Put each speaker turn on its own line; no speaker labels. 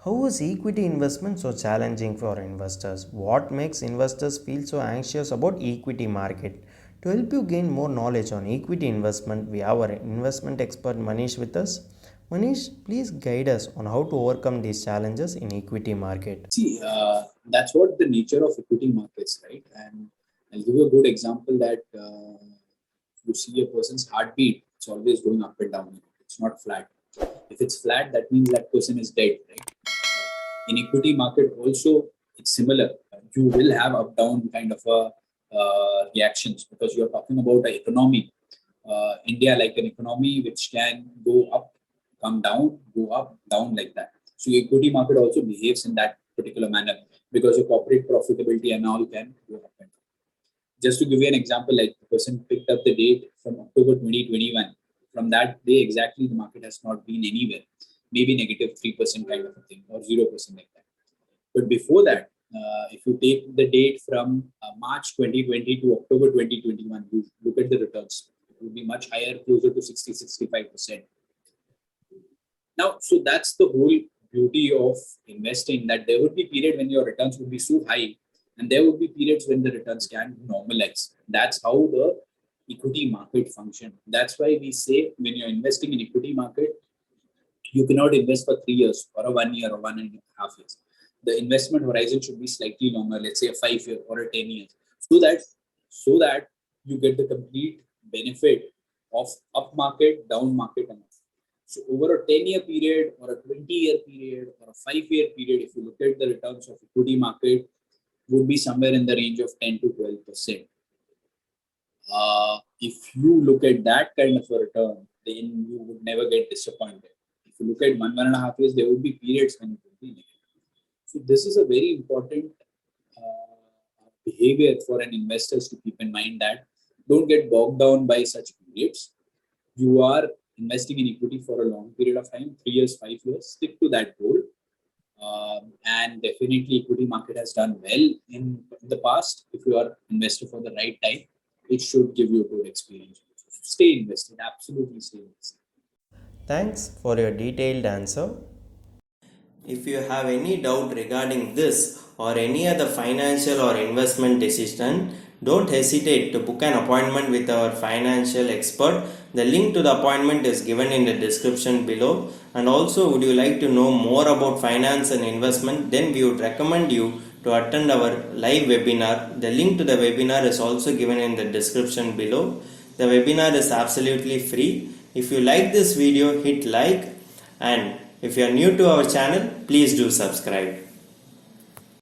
How is equity investment so challenging for investors? What makes investors feel so anxious about equity market? To help you gain more knowledge on equity investment, we have our investment expert Manish with us. Manish, please guide us on how to overcome these challenges in equity market.
See, that's what the nature of equity markets, right? And I'll give you a good example that you see a person's heartbeat, it's always going up and down. It's not flat. If it's flat, that means that person is dead, right? In equity market also, it's similar. You will have up down kind of a reactions because you're talking about the economy. India like an economy which can go up, come down, go up, down like that. So equity market also behaves in that particular manner because your corporate profitability and all can go up and down. Just to give you an example, like the person picked up the date from October 2021. From that day exactly, the market has not been anywhere. Maybe negative 3% kind of a thing or 0% like that. But before that, if you take the date from March 2020 to October 2021, you look at the returns, it will be much higher, closer to 60-65%. Now, so that's the whole beauty of investing, that there would be period when your returns would be so high, and there would be periods when the returns can normalize. That's how the equity market function. That's why we say when you're investing in equity market, you cannot invest for 3 years or a 1 year or 1.5 years. The investment horizon should be slightly longer, let's say a 5 year or a 10 years, so that you get the complete benefit of up market, down market, and so over a 10-year period or a 20-year period or a 5-year period, if you look at the returns of equity market, would be somewhere in the range of 10 to 12%. If you look at that kind of a return, then you would never get disappointed. If you look at 1.5 years, there would be periods when it would be negative. So this is a very important behavior for an investors to keep in mind, that don't get bogged down by such periods. You are investing in equity for a long period of time, 3 years, 5 years, stick to that goal. And definitely equity market has done well in the past. If you are invested for the right time, it should give you a good experience. Stay invested, absolutely stay invested.
Thanks for your detailed answer. If you have any doubt regarding this or any other financial or investment decision, don't hesitate to book an appointment with our financial expert. The link to the appointment is given in the description below. And also, would you like to know more about finance and investment? Then we would recommend you to attend our live webinar. The link to the webinar is also given in the description below. The webinar is absolutely free. If you like this video, hit like, and if you are new to our channel, please do subscribe.